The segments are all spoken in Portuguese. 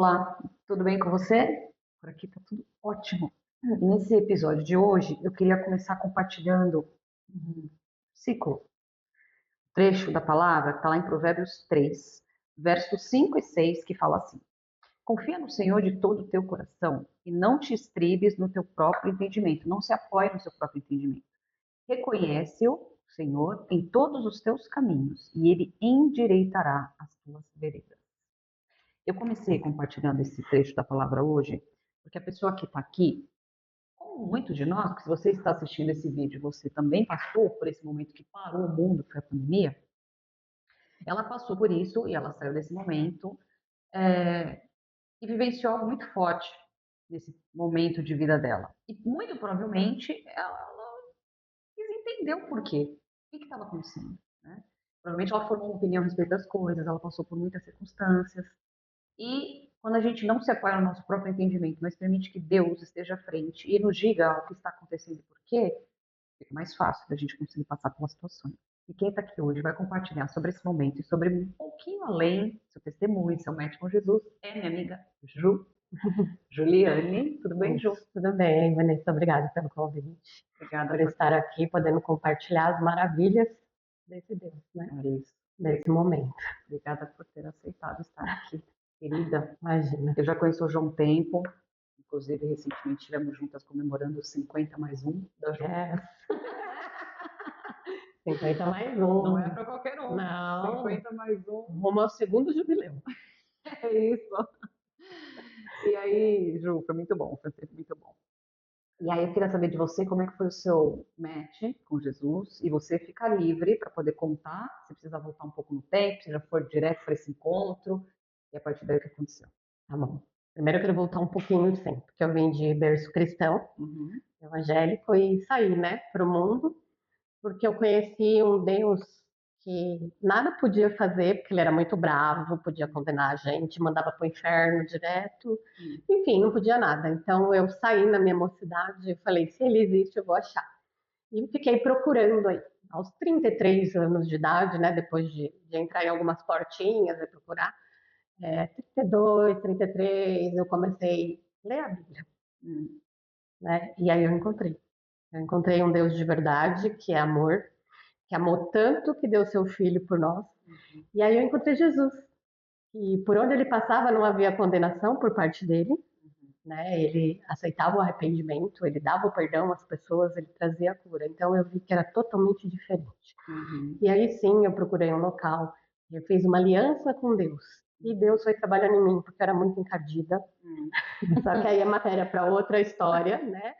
Olá, tudo bem com você? Por aqui tá tudo ótimo. E nesse episódio de hoje, eu queria começar compartilhando um ciclo, trecho da palavra que está lá em Provérbios 3, versos 5 e 6, que fala assim: Confia no Senhor de todo o teu coração e não te estribes no teu próprio entendimento, não se apoie no seu próprio entendimento. Reconhece-o, Senhor, em todos os teus caminhos e ele endireitará as tuas veredas. Eu comecei compartilhando esse trecho da palavra hoje, porque a pessoa que está aqui, como muitos de nós, que se você está assistindo esse vídeo, você também passou por esse momento que parou o mundo, que foi a pandemia, ela passou por isso e ela saiu desse momento e vivenciou algo muito forte nesse momento de vida dela. E muito provavelmente ela quis entender o porquê, o que estava acontecendo, né? Provavelmente ela formou uma opinião a respeito das coisas, ela passou por muitas circunstâncias, e quando a gente não se apoia no nosso próprio entendimento, mas permite que Deus esteja à frente e nos diga o que está acontecendo e por quê, fica mais fácil da gente conseguir passar pelas situações. E quem está aqui hoje vai compartilhar sobre esse momento e sobre um pouquinho além, seu testemunho, seu match com Jesus, é minha amiga Juliane. Tudo bem, Ju? Tudo bem, Vanessa, obrigada pelo convite, Obrigada por estar aqui, podendo compartilhar as maravilhas desse Deus, né? isso. Nesse momento. Obrigada por ter aceitado estar aqui, querida. Imagina. Eu já conheço o João há um tempo, inclusive recentemente estivemos juntas comemorando os 50 mais um da Ju. É. 50 mais um. Não é para qualquer um. Não. 50 mais um. Rumo ao segundo jubileu. É isso. E aí, Ju, foi muito bom, foi sempre muito bom. E aí eu queria saber de você como é que foi o seu match com Jesus, e você fica livre para poder contar, se precisa voltar um pouco no tempo, se já for direto para esse encontro, e a partir daí o que aconteceu. Tá bom. Primeiro eu quero voltar um pouquinho no tempo, porque eu vim de berço cristão, evangélico, e saí, né, para o mundo, porque eu conheci um Deus que nada podia fazer, porque ele era muito bravo, podia condenar a gente, mandava para o inferno direto, enfim, não podia nada. Então eu saí na minha mocidade e falei, se ele existe, eu vou achar. E fiquei procurando aí. Aos 33 anos de idade, né, depois de entrar em algumas portinhas e procurar, 32, 33, eu comecei a ler a Bíblia, né, e aí eu encontrei. Eu encontrei um Deus de verdade, que é amor, que amou tanto que deu seu filho por nós. E aí eu encontrei Jesus, e por onde ele passava não havia condenação por parte dele, né? Ele aceitava o arrependimento, ele dava o perdão às pessoas, ele trazia a cura. Então eu vi que era totalmente diferente. E aí sim eu procurei um local, eu fiz uma aliança com Deus. E Deus foi trabalhando em mim, porque eu era muito encardida. Só que aí é matéria para outra história, né?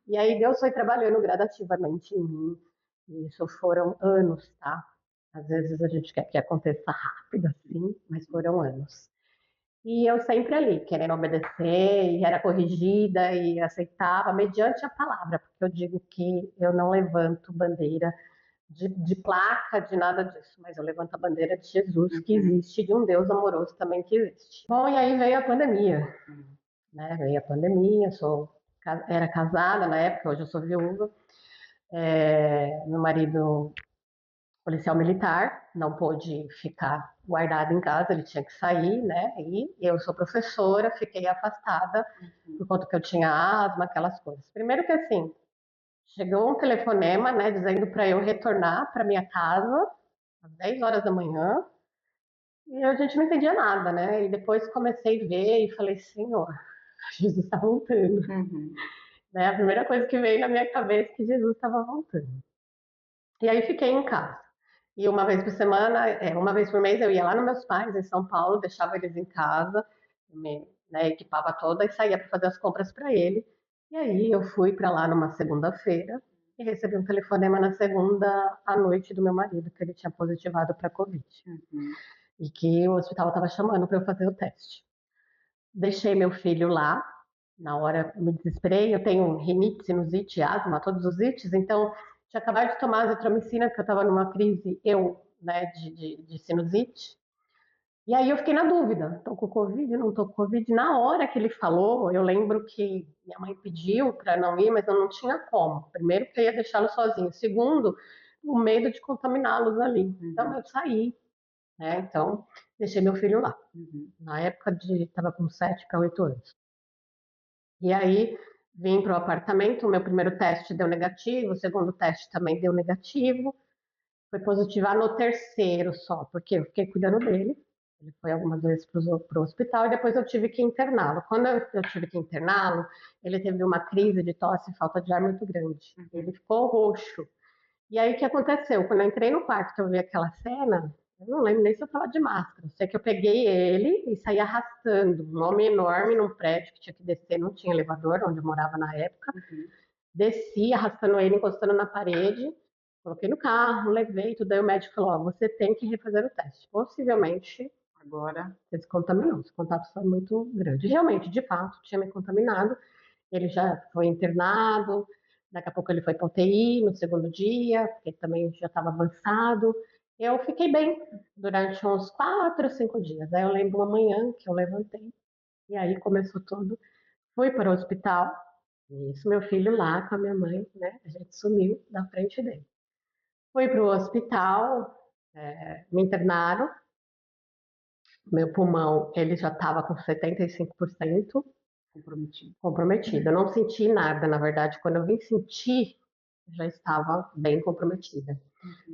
E aí Deus foi trabalhando gradativamente em mim. E isso foram anos, tá? Às vezes a gente quer que aconteça rápido, assim, mas foram anos. E eu sempre ali, querendo obedecer, e era corrigida e aceitava, mediante a palavra, porque eu digo que eu não levanto bandeira de placa, de nada disso, mas eu levanto a bandeira de Jesus, que existe, de um Deus amoroso também que existe. Bom, e aí veio a pandemia, né? Veio a pandemia, era casada na época, hoje eu sou viúva. Meu marido policial militar, não pôde ficar guardado em casa, ele tinha que sair, né? E eu sou professora, fiquei afastada por conta que eu tinha asma, aquelas coisas. Primeiro que assim, chegou um telefonema, né, dizendo para eu retornar para minha casa às 10 horas da manhã, e a gente não entendia nada, né? E depois comecei a ver e falei, Senhor, Jesus está voltando. Né? A primeira coisa que veio na minha cabeça é que Jesus estava voltando. E aí fiquei em casa. E uma vez por semana, uma vez por mês, eu ia lá nos meus pais, em São Paulo, deixava eles em casa, me, né, equipava toda e saía para fazer as compras para ele. E aí eu fui para lá numa segunda-feira e recebi um telefonema na segunda à noite do meu marido, que ele tinha positivado para Covid. E que o hospital estava chamando para eu fazer o teste. Deixei meu filho lá, na hora me desesperei, eu tenho rinite, sinusite, asma, todos os ites, então tinha acabado de tomar azitromicina, porque eu estava numa crise, né, de sinusite. E aí eu fiquei na dúvida, estou com Covid, não estou com Covid? Na hora que ele falou, eu lembro que minha mãe pediu para não ir, mas eu não tinha como. Primeiro, porque eu ia deixá-lo sozinho. Segundo, o medo de contaminá-los ali. Então eu saí, né? Então, deixei meu filho lá. Na época estava com 7 para 8 anos. E aí, vim para o apartamento, o meu primeiro teste deu negativo, o segundo teste também deu negativo. Foi positiva no terceiro só, porque eu fiquei cuidando dele. Ele foi algumas vezes para o hospital e depois eu tive que interná-lo. Quando eu tive que interná-lo, ele teve uma crise de tosse e falta de ar muito grande. Ele ficou roxo. E aí o que aconteceu? Quando eu entrei no quarto que eu vi aquela cena, eu não lembro nem se eu estava de máscara. Eu sei que eu peguei ele e saí arrastando. Um homem enorme num prédio que tinha que descer, não tinha elevador, onde eu morava na época. Desci arrastando ele, encostando na parede. Coloquei no carro, levei tudo. Aí o médico falou: ó, você tem que refazer o teste. Possivelmente agora você se contaminou. Esse contato foi muito grande. Realmente, de fato, tinha me contaminado. Ele já foi internado. Daqui a pouco ele foi para UTI no segundo dia, porque também já estava avançado. Eu fiquei bem durante uns 4, 5 dias. Aí eu lembro uma manhã que eu levantei e aí começou tudo. Fui para o hospital. Isso, meu filho lá com a minha mãe, né? A gente sumiu da frente dele. Fui para o hospital, me internaram. Meu pulmão, ele já estava com 75% comprometido. Eu não senti nada, na verdade. Quando eu vim sentir, já estava bem comprometida.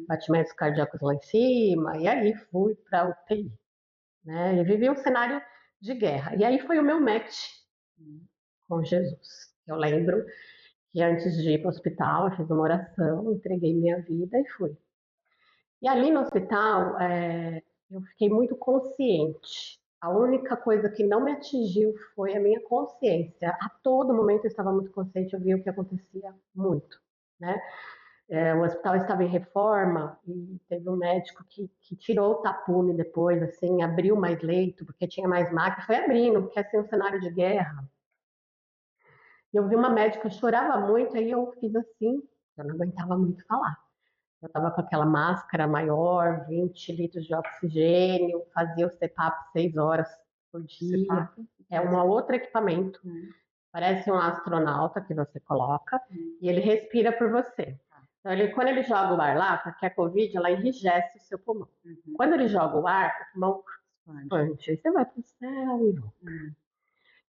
Batimentos cardíacos lá em cima, e aí fui para a UTI. Né? E vivi um cenário de guerra. E aí foi o meu match com Jesus. Eu lembro que antes de ir para o hospital, eu fiz uma oração, entreguei minha vida e fui. E ali no hospital, eu fiquei muito consciente. A única coisa que não me atingiu foi a minha consciência. A todo momento eu estava muito consciente, eu via o que acontecia muito, né? O hospital estava em reforma e teve um médico que tirou o tapume depois, assim, abriu mais leito, porque tinha mais máquina, foi abrindo, porque assim, um cenário de guerra. Eu vi uma médica, chorava muito, aí eu fiz assim, eu não aguentava muito falar. Eu estava com aquela máscara maior, 20 litros de oxigênio, fazia o CPAP 6 horas por dia. CPAP? É um outro equipamento. Parece um astronauta que você coloca e ele respira por você. Então, quando ele joga o ar lá, porque a Covid, ela enrijece o seu pulmão. Quando ele joga o ar, o pulmão expande. Aí você vai para o céu e volta.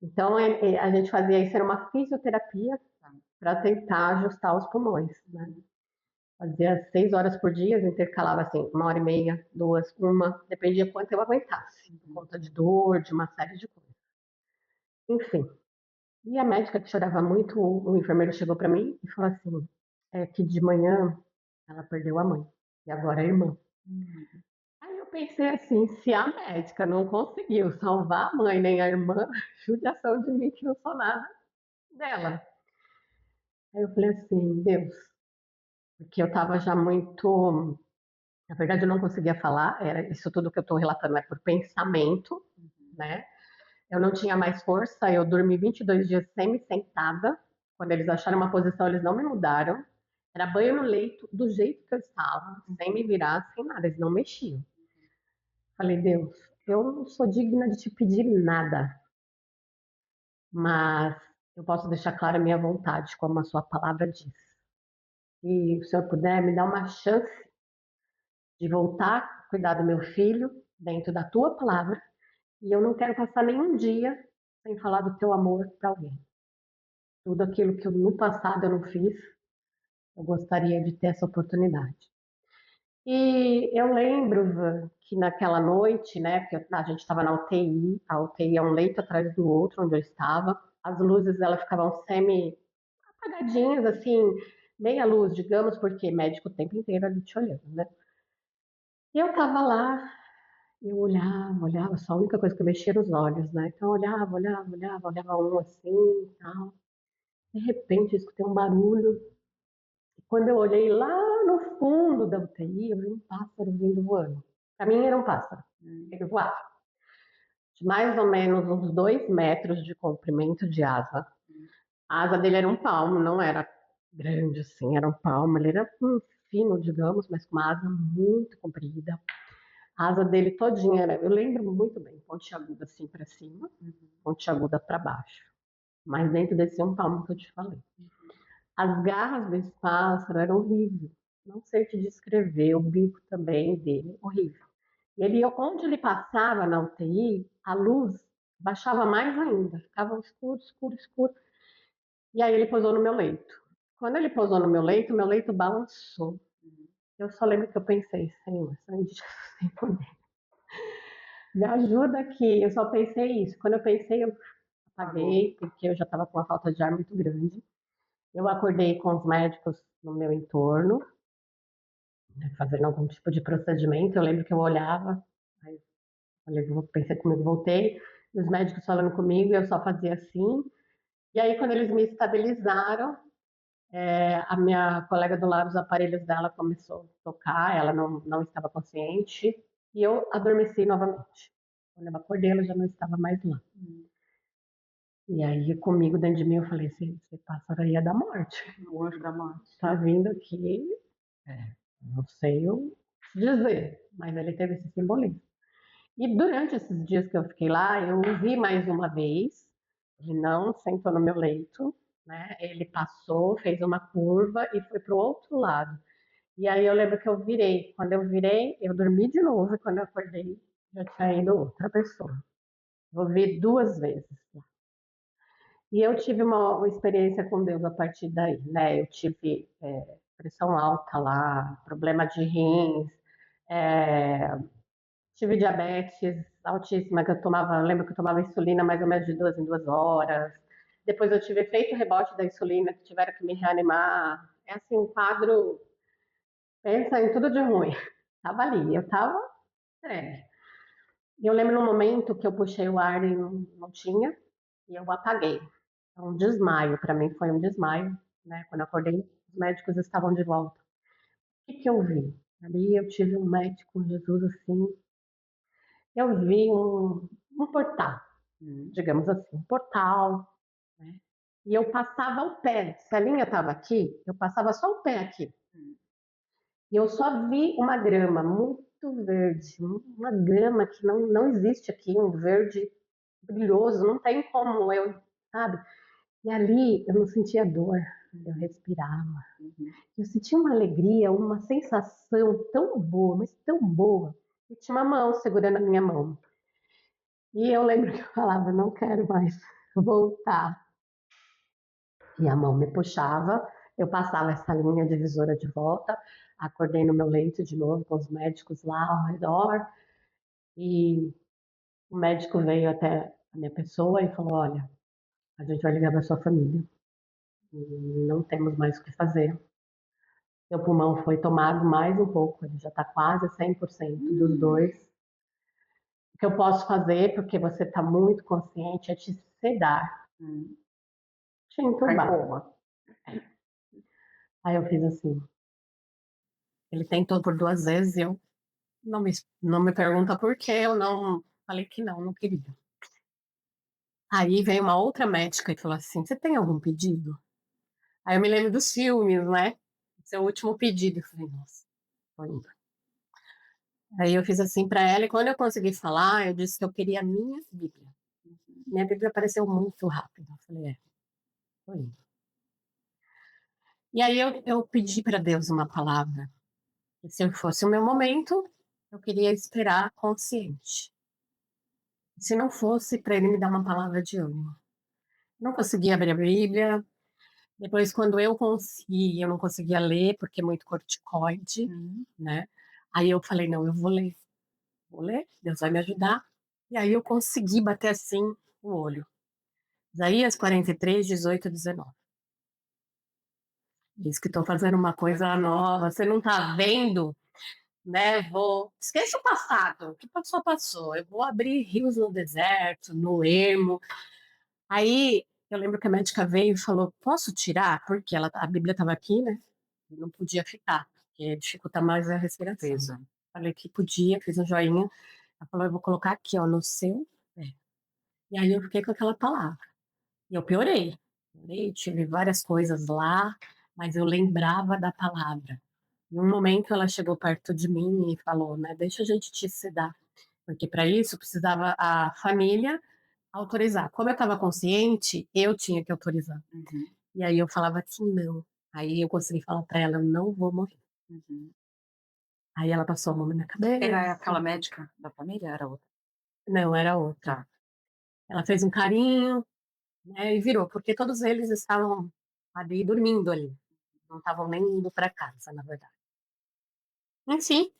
Então, a gente fazia isso, era uma fisioterapia para tentar ajustar os pulmões, né? Fazia 6 horas por dia, intercalava assim, 1h30, 2, 1, dependia quanto eu aguentasse, por conta de dor, de uma série de coisas. Enfim. E a médica que chorava muito, o enfermeiro chegou para mim e falou assim, que de manhã ela perdeu a mãe, e agora a irmã. Aí eu pensei assim, se a médica não conseguiu salvar a mãe nem a irmã, judiação de mim que não sou nada dela. Aí eu falei assim, Deus, porque eu estava já muito. Na verdade, eu não conseguia falar, era isso tudo que eu estou relatando é por pensamento, né? Eu não tinha mais força, eu dormi 22 dias semi-sentada. Quando eles acharam uma posição, eles não me mudaram. Era banho no leito, do jeito que eu estava, sem me virar, sem nada, eles não mexiam. Falei, Deus, eu não sou digna de te pedir nada, mas eu posso deixar clara a minha vontade, como a sua palavra diz. Se o Senhor puder, me dar uma chance de voltar a cuidar do meu filho dentro da tua palavra, e eu não quero passar nenhum dia sem falar do teu amor para alguém. Tudo aquilo que no passado eu não fiz, eu gostaria de ter essa oportunidade. E eu lembro, Van, que naquela noite, né, que a gente estava na UTI, a UTI é um leito atrás do outro, onde eu estava, as luzes elas ficavam semi apagadinhas, assim, meia luz, digamos, porque médico o tempo inteiro ali te olhando, né? E eu estava lá, eu olhava, só a única coisa que eu mexia era os olhos, né? Então eu olhava um assim e tal. De repente eu escutei um barulho. E quando eu olhei lá no fundo da UTI, eu vi um pássaro vindo voando. Para mim era um pássaro. Ele voava. De mais ou menos uns 2 metros de comprimento de asa. A asa dele era um palmo, não era grande assim, era um palmo. Ele era fino, digamos, mas com uma asa muito comprida. A asa dele todinha era, eu lembro muito bem, pontiaguda assim para cima, pontiaguda para baixo. Mas dentro desse um palmo que eu te falei. As garras desse pássaro eram horríveis. Não sei te descrever, o bico também dele, horrível. E onde ele passava na UTI, a luz baixava mais ainda, ficava escuro, escuro, escuro. E aí ele pousou no meu leito. Quando ele pousou no meu leito balançou. Eu só lembro que eu pensei, Senhor, sangue de Jesus tem poder. Me ajuda aqui. Eu só pensei isso. Quando eu pensei, eu apaguei, porque eu já estava com uma falta de ar muito grande. Eu acordei com os médicos no meu entorno, né, fazendo algum tipo de procedimento. Eu lembro que eu olhava, aí falei, pensei comigo, voltei, e os médicos falando comigo, e eu só fazia assim. E aí, quando eles me estabilizaram, a minha colega do lado, os aparelhos dela começou a tocar, ela não estava consciente, e eu adormeci novamente. Quando eu acordei, ela já não estava mais lá. E aí, comigo dentro de mim, eu falei, esse pássaro aí é da morte. O anjo da morte. Tá vindo aqui, não sei o que dizer, mas ele teve esse simbolismo. E durante esses dias que eu fiquei lá, eu o vi mais uma vez. Ele não sentou no meu leito, né? Ele passou, fez uma curva e foi para o outro lado. E aí eu lembro que eu virei. Quando eu virei, eu dormi de novo e quando eu acordei, já tinha ido outra pessoa. Vou ver 2 vezes. E eu tive uma experiência com Deus a partir daí, né? Eu tive pressão alta lá, problema de rins, é, tive diabetes altíssima, que eu tomava, lembro que eu tomava insulina mais ou menos de 2 em 2 horas. Depois eu tive efeito rebote da insulina, que tiveram que me reanimar. É assim, um quadro, pensa em tudo de ruim. Tava ali, eu tava entregue. E eu lembro no momento que eu puxei o ar e não tinha, e eu apaguei. Um desmaio, para mim foi um desmaio, né? Quando eu acordei, os médicos estavam de volta. O que que eu vi? Ali eu tive um médico, Jesus, assim, eu vi um portal, digamos assim, um portal, né? E eu passava o pé, se a linha estava aqui, eu passava só o pé aqui. E eu só vi uma grama muito verde, uma grama que não existe aqui, um verde brilhoso, não tem como eu, sabe? E ali eu não sentia dor, eu respirava. Eu sentia uma alegria, uma sensação tão boa, mas tão boa. E tinha uma mão segurando a minha mão. E eu lembro que eu falava, não quero mais voltar. E a mão me puxava, eu passava essa linha divisora de volta, acordei no meu leito de novo com os médicos lá ao redor. E o médico veio até a minha pessoa e falou: Olha, a gente vai ligar para sua família. Não temos mais o que fazer. Seu pulmão foi tomado mais um pouco, ele já está quase 100% dos dois. O que eu posso fazer, porque você está muito consciente, é te sedar, te entubar. Aí eu fiz assim. Ele tentou por 2 vezes e eu não me pergunta por quê, eu não falei que não queria. Aí veio uma outra médica e falou assim: Você tem algum pedido? Aí eu me lembro dos filmes, né? Seu último pedido. Eu falei: Nossa, tô indo. Aí eu fiz assim para ela e quando eu consegui falar, eu disse que eu queria a minha Bíblia. Minha Bíblia apareceu muito rápido. Eu falei: tô indo. E aí eu pedi para Deus uma palavra. E se fosse o meu momento, eu queria esperar consciente. Se não fosse, para ele me dar uma palavra de ânimo. Não conseguia abrir a Bíblia. Depois, quando eu consegui, eu não conseguia ler, porque é muito corticoide, né? Aí eu falei, não, eu vou ler, Deus vai me ajudar. E aí eu consegui bater assim o olho. Isaías 43, 18, 19. Diz que estou fazendo uma coisa nova, você não está vendo, né? Esqueça o passado, o que passou, passou. Eu vou abrir rios no deserto, no ermo. Aí eu lembro que a médica veio e falou: Posso tirar? Porque a Bíblia estava aqui, né? Não podia ficar, porque dificulta mais a respiração. Peso. Falei que podia, fiz um joinha. Ela falou: Eu vou colocar aqui, ó, no seu pé. E aí eu fiquei com aquela palavra. E eu piorei. Tive várias coisas lá, mas eu lembrava da palavra. Em um momento ela chegou perto de mim e falou, né, deixa a gente te sedar, porque para isso precisava a família autorizar. Como eu estava consciente, eu tinha que autorizar. E aí eu falava que não. Aí eu consegui falar para ela, eu não vou morrer. Aí ela passou a mão na minha cabeça. Era aquela médica da família? Era outra? Não, era outra. Tá. Ela fez um carinho, né, e virou, porque todos eles estavam ali dormindo ali. Não estavam nem indo para casa, na verdade. Enfim,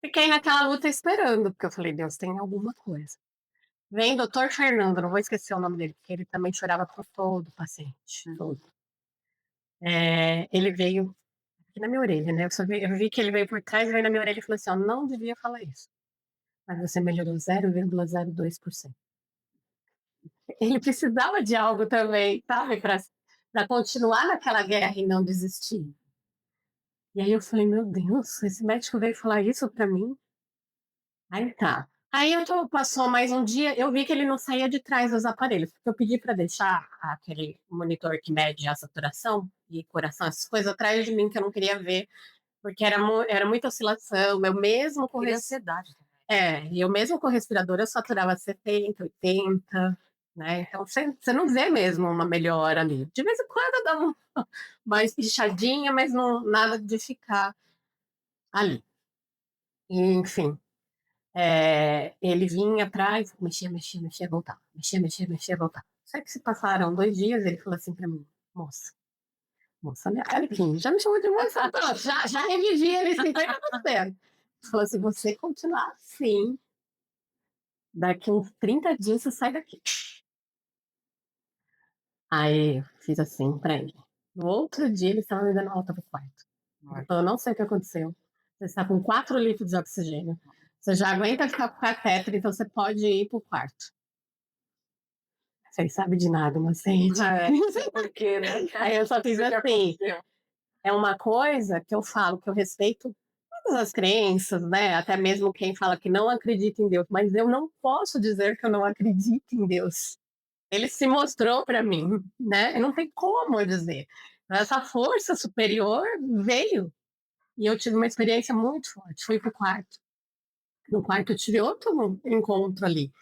fiquei naquela luta esperando, porque eu falei, Deus, tem alguma coisa. Vem doutor Fernando, não vou esquecer o nome dele, porque ele também chorava por todo o paciente, todo. Ele veio aqui na minha orelha, né? Eu vi que ele veio por trás, veio na minha orelha e falou assim, ó, não devia falar isso. Mas você melhorou 0,02%. Ele precisava de algo também, sabe? Para continuar naquela guerra e não desistir. E aí eu falei, meu Deus, esse médico veio falar isso para mim? Aí tá. Aí passou mais um dia, eu vi que ele não saía de trás dos aparelhos, porque eu pedi para deixar aquele monitor que mede a saturação e coração, essas coisas atrás de mim que eu não queria ver, porque era muita oscilação, eu mesmo com ansiedade também. e eu mesmo com respirador eu saturava 70, 80, né? Então você não vê mesmo uma melhora ali. De vez em quando dá uma espichadinha, mas não, nada de ficar ali. E, enfim. Ele vinha atrás, mexia, voltava. Mexia, voltava. Só que se passaram 2 dias, ele falou assim pra mim, moça, minha cara aqui, já me chamou de moça, pronto, já revivi ele 50%. Falou assim, você continuar assim, daqui uns 30 dias você sai daqui. Aí fiz assim pra ele. No outro dia ele estava me dando alta pro quarto. Ele falou, eu não sei o que aconteceu. Você está com 4 litros de oxigênio. Você já aguenta ficar com o catéter, então você pode ir pro quarto. Você sabe de nada, inocente. Não sei porquê, né? Aí eu só fiz assim. É uma coisa que eu falo, que eu respeito todas as crenças, né? Até mesmo quem fala que não acredita em Deus, mas eu não posso dizer que eu não acredito em Deus. Ele se mostrou para mim, né? Não tem como eu dizer. Essa força superior veio e eu tive uma experiência muito forte. Fui pro quarto. No quarto eu tive outro encontro ali.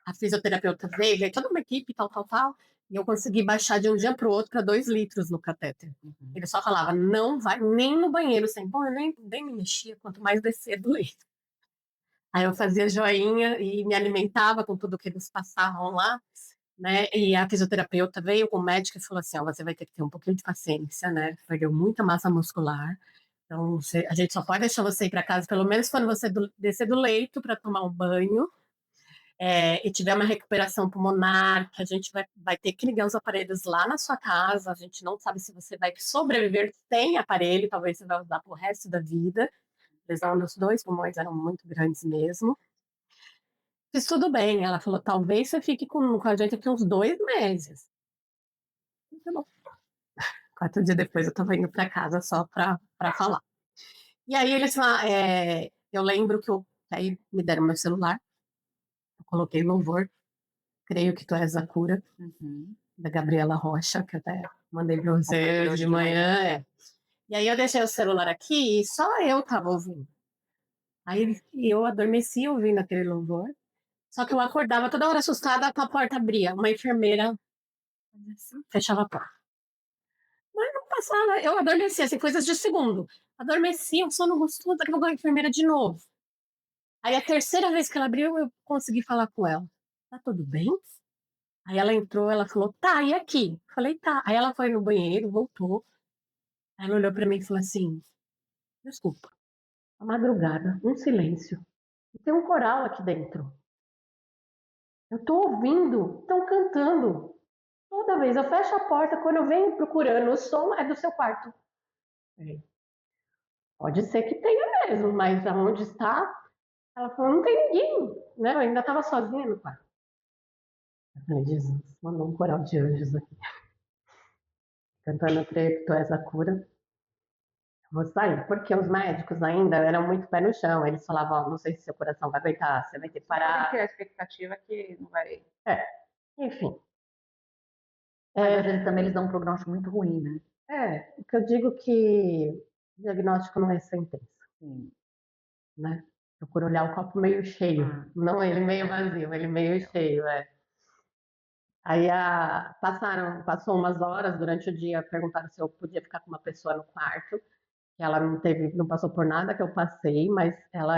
A fisioterapeuta veio toda uma equipe, tal, e eu consegui baixar de um dia para o outro para 2 litros no catéter. Ele só falava, não vai nem no banheiro sem. Bom, eu nem me mexia, quanto mais descer do leito. Aí eu fazia joinha e me alimentava com tudo que eles passavam lá, né? E a fisioterapeuta veio com o médico e falou assim, ó, você vai ter que ter um pouquinho de paciência, né? Perdeu muita massa muscular. Então, a gente só pode deixar você ir para casa, pelo menos quando você descer do leito para tomar um banho, e tiver uma recuperação pulmonar, que a gente vai ter que ligar os aparelhos lá na sua casa, a gente não sabe se você vai sobreviver sem aparelho, talvez você vai usar pro resto da vida. A lesão dos 2 pulmões eram muito grandes mesmo. Fiz tudo bem, ela falou, talvez você fique com a gente aqui uns 2 meses. Tá bom. 4 dias depois eu estava indo para casa só para falar. E aí eles eu lembro que aí me deram meu celular, eu coloquei louvor, Creio que Tu És a Cura, da Gabriela Rocha, que eu até mandei para você hoje de manhã. E aí eu deixei o celular aqui e só eu estava ouvindo. Aí eu adormeci ouvindo aquele louvor, só que eu acordava toda hora assustada com a porta abria, uma enfermeira fechava a porta. Mas não passava, eu adormeci, assim, coisas de segundo. Adormeci, um sono gostoso, daqui a pouco a enfermeira de novo. Aí a terceira vez que ela abriu, eu consegui falar com ela. Tá tudo bem? Aí ela entrou, ela falou, tá, e aqui? Falei, tá. Aí ela foi no banheiro, voltou. Aí ela olhou pra mim e falou assim, desculpa, a madrugada, um silêncio. E tem um coral aqui dentro. Eu tô ouvindo, estão cantando. Toda vez eu fecho a porta, quando eu venho procurando, o som é do seu quarto. Pode ser que tenha mesmo, mas aonde está? Ela falou, não tem ninguém, né? Eu ainda estava sozinha no quarto. Eu falei, Jesus, mandou um coral de anjos aqui. Cantando Creio que Tu És a Cura. Vou sair, porque os médicos ainda eram muito pé no chão. Eles falavam, não sei se seu coração vai aguentar, você vai ter que parar. Tem a expectativa que não vai. Enfim. Mas às vezes também eles dão um prognóstico muito ruim, né? O que eu digo que o diagnóstico não é sentença, né? Procura olhar o copo meio cheio, não ele meio vazio, ele meio cheio, Aí passou umas horas durante o dia, perguntaram se eu podia ficar com uma pessoa no quarto. que ela não passou por nada que eu passei, mas ela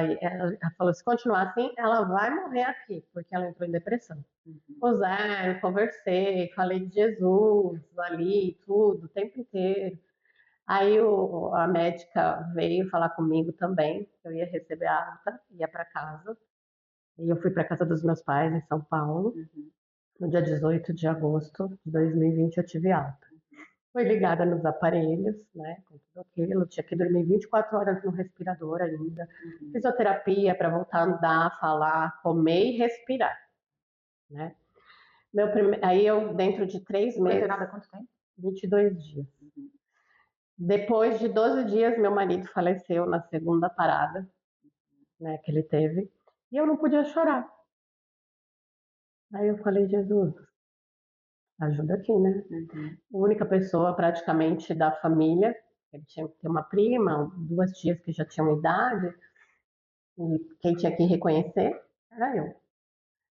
falou, se continuar assim, ela vai morrer aqui, porque ela entrou em depressão. Zé, eu conversei, falei de Jesus ali, tudo, o tempo inteiro. Aí a médica veio falar comigo também, eu ia receber a alta, ia para casa. E eu fui para casa dos meus pais em São Paulo. No dia 18 de agosto de 2020 eu tive alta. Fui ligada nos aparelhos, né, com tudo aquilo. Tinha que dormir 24 horas no respirador ainda. Fisioterapia para voltar a andar, falar, comer e respirar, né? Aí eu, dentro de 3 meses... Internada quanto tempo? 22 dias. Depois de 12 dias, meu marido faleceu na segunda parada, né, que ele teve. E eu não podia chorar. Aí eu falei, Jesus, ajuda aqui, né? A única pessoa praticamente da família, ele tinha que ter uma prima, 2 tias que já tinham idade, e quem tinha que reconhecer era eu.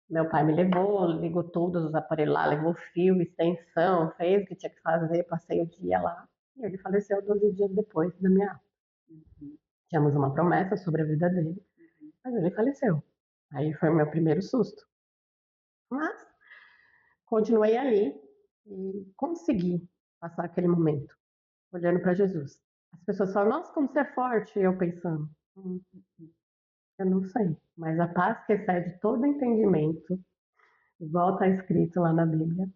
Meu pai me levou, ligou todos os aparelhos lá, levou fio, extensão, fez o que tinha que fazer, passei o dia lá. E ele faleceu 12 dias depois da minha alta. Tínhamos uma promessa sobre a vida dele, mas ele faleceu. Aí foi o meu primeiro susto. Mas continuei ali e consegui passar aquele momento, olhando para Jesus. As pessoas falam, nossa, como você é forte. E eu pensando, eu não sei, mas a paz que excede todo entendimento, igual está escrito lá na Bíblia,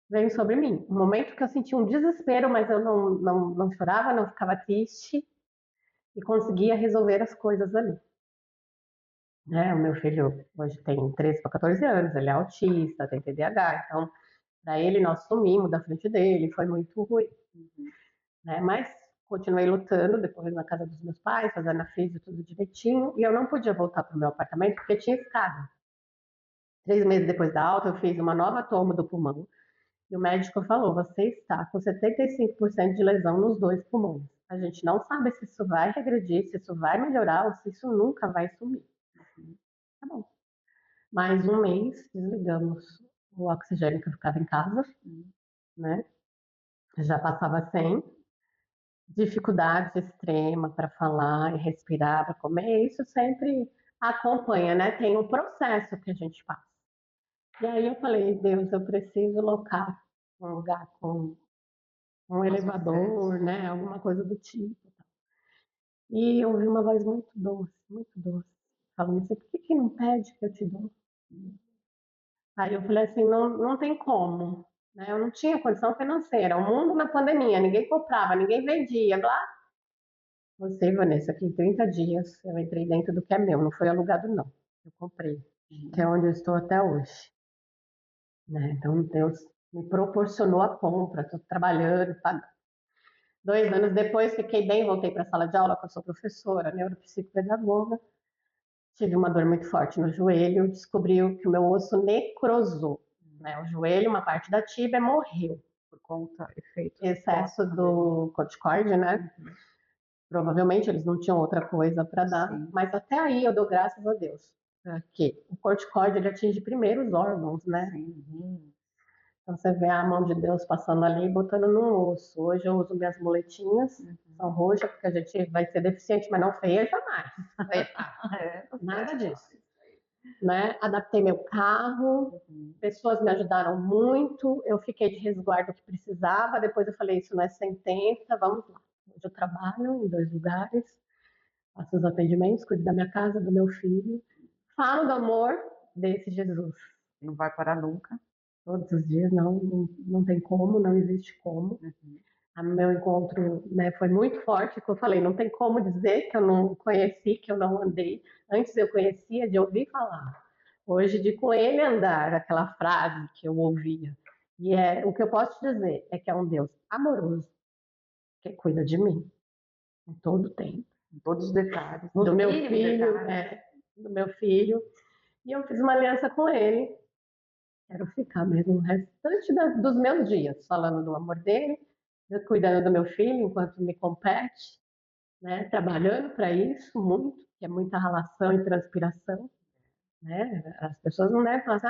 veio sobre mim. Um momento que eu senti um desespero, mas eu não chorava, não ficava triste e conseguia resolver as coisas ali. O meu filho hoje tem 13 para 14 anos, ele é autista, tem TDAH, então para ele nós sumimos da frente dele, foi muito ruim. Mas continuei lutando depois na casa dos meus pais, fazendo a física tudo direitinho, e eu não podia voltar para o meu apartamento porque tinha escada. 3 meses depois da alta, eu fiz uma nova toma do pulmão, e o médico falou, você está com 75% de lesão nos 2 pulmões. A gente não sabe se isso vai regredir, se isso vai melhorar, ou se isso nunca vai sumir. Tá bom. Mais um mês, desligamos o oxigênio que eu ficava em casa, né? Já passava 100. Dificuldades extremas para falar e respirar, para comer, isso sempre acompanha, né? Tem um processo que a gente passa. E aí eu falei, Deus, eu preciso locar um lugar com um elevador, né? Alguma coisa do tipo. E eu ouvi uma voz muito doce, falando assim, por que não pede que eu te dou? Aí eu falei assim, não tem como, né? Eu não tinha condição financeira, o mundo na pandemia, ninguém comprava, ninguém vendia, blá. Você, Vanessa, que em 30 dias eu entrei dentro do que é meu, não foi alugado não, eu comprei, que é onde eu estou até hoje, né? Então Deus me proporcionou a compra, estou trabalhando, pagando. 2 anos depois fiquei bem, voltei para a sala de aula, que eu sou professora, neuropsicopedagoga, tive uma dor muito forte no joelho, descobri que o meu osso necrosou, né? O joelho, uma parte da tíbia morreu. Por conta, excesso do corticoide, né? Provavelmente eles não tinham outra coisa para dar, mas até aí eu dou graças a Deus, que o corticoide ele atinge primeiro os órgãos, né? Então você vê a mão de Deus passando ali e botando no osso. Hoje eu uso minhas muletinhas, são roxas, porque a gente vai ser deficiente, mas não feia jamais. Nada disso. Né? Adaptei meu carro, pessoas me ajudaram muito, eu fiquei de resguardo que precisava, depois eu falei, isso não é sentença, vamos lá. Hoje eu trabalho em 2 lugares, faço os atendimentos, cuido da minha casa, do meu filho, falo do amor desse Jesus. Não vai parar nunca. Todos os dias, não tem como, não existe como. O meu encontro, né, foi muito forte, que eu falei, não tem como dizer que eu não conheci, que eu não andei. Antes eu conhecia de ouvir falar. Hoje, de com ele andar, aquela frase que eu ouvia. E o que eu posso te dizer é que é um Deus amoroso, que cuida de mim, em todo o tempo. Em todos os detalhes. Do meu filho, do meu filho. E eu fiz uma aliança com ele. Quero ficar mesmo o restante dos meus dias falando do amor dele, cuidando do meu filho enquanto me compete, né? Trabalhando para isso muito, que é muita ralação e transpiração. Né? As pessoas não devem falar assim,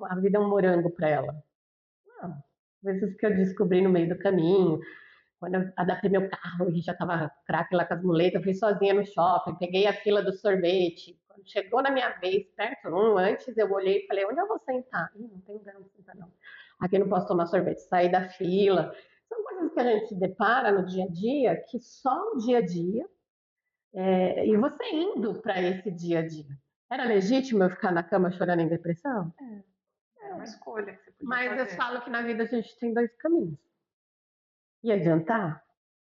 a vida é um morango para ela. Não, coisas que eu descobri no meio do caminho, quando eu adaptei meu carro e já estava craque lá com as muletas, eu fui sozinha no shopping, peguei a fila do sorvete. Quando chegou na minha vez, perto, antes eu olhei e falei, onde eu vou sentar? Ih, não tem lugar onde sentar, não. Aqui não posso tomar sorvete, sair da fila. São coisas que a gente se depara no dia a dia, que só no dia a dia, e você indo para esse dia a dia. Era legítimo eu ficar na cama chorando em depressão? É uma escolha que você podia Mas eu fazer. falo que na vida a gente tem dois caminhos. Ia adiantar?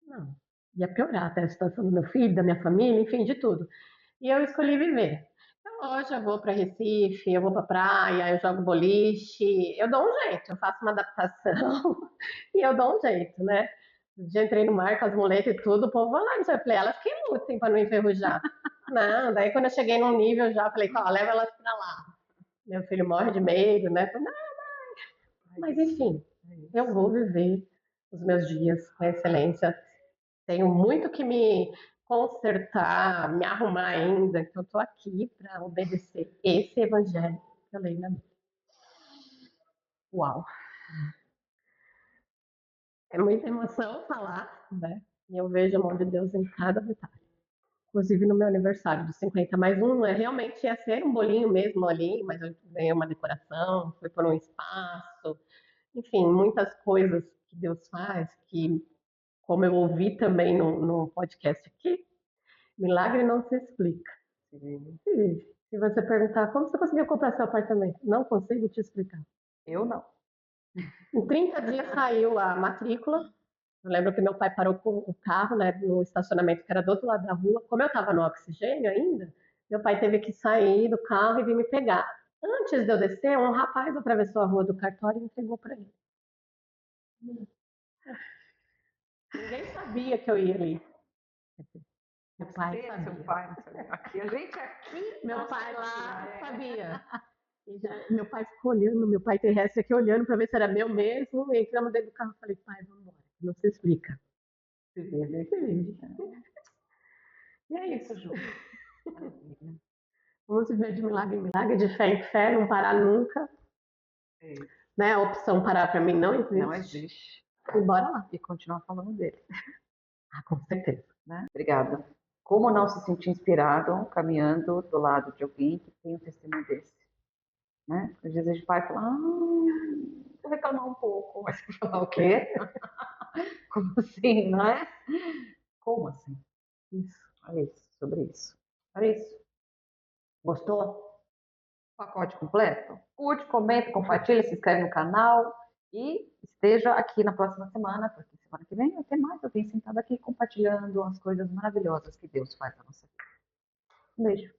Não. Ia piorar até a situação do meu filho, da minha família, enfim, de tudo. E eu escolhi viver. Então, hoje eu vou para Recife, eu vou para praia, eu jogo boliche, eu dou um jeito, eu faço uma adaptação e eu dou um jeito, né? Já entrei no mar com as muletas e tudo, o povo vai lá, não sei, eu falei, elas que lutem para não enferrujar. Não, daí quando eu cheguei num nível já, eu falei, ó, leva elas para lá. Meu filho morre de medo, né? Falei, não, mas enfim, eu vou viver os meus dias com excelência. Tenho muito que me consertar, me arrumar ainda, então eu estou aqui para obedecer esse evangelho que eu leio na Bíblia. Uau! É muita emoção falar, né? E eu vejo a mão de Deus em cada detalhe. Inclusive no meu aniversário dos 50, mais um, realmente ia ser um bolinho mesmo ali, mas eu ganhei uma decoração, foi por um espaço, enfim, muitas coisas que Deus faz, que, como eu ouvi também no podcast aqui, milagre não se explica. Se você perguntar como você conseguiu comprar seu apartamento, não consigo te explicar. Eu não. Em 30 dias saiu a matrícula. Eu lembro que meu pai parou com o carro, né, no estacionamento que era do outro lado da rua. Como eu estava no oxigênio ainda, meu pai teve que sair do carro e vir me pegar. Antes de eu descer, um rapaz atravessou a rua do cartório e entregou para ele. Ninguém sabia que eu ia ali. Meu pai Você, sabia. seu pai, não sabia. Aqui, a gente aqui. Meu não pai lá sabia, sabia. E meu pai ficou olhando, meu pai terrestre aqui olhando para ver se era meu mesmo. E entramos dentro do carro e falei, pai, vamos embora. Não se explica. Se vive, se vive. E é isso, Ju. Maravilha. Vamos viver de milagre em milagre, de fé em fé, não parar nunca. É isso. Né? A opção parar para mim não existe. Não existe. E bora lá. E continuar falando dele. Ah, com certeza. Né? Obrigada. Como não se sentir inspirado caminhando do lado de alguém que tem um testemunho desse? Né? Às vezes o pai fala, vou reclamar um pouco, mas você falar o quê? Como assim, não é? Como assim? Isso. Olha isso, sobre isso. Olha isso. Gostou? Pacote completo? Curte, comenta, compartilha, se inscreve no canal e esteja aqui na próxima semana, porque semana que vem vai ter mais alguém sentado aqui compartilhando as coisas maravilhosas que Deus faz na nossa vida. Um beijo.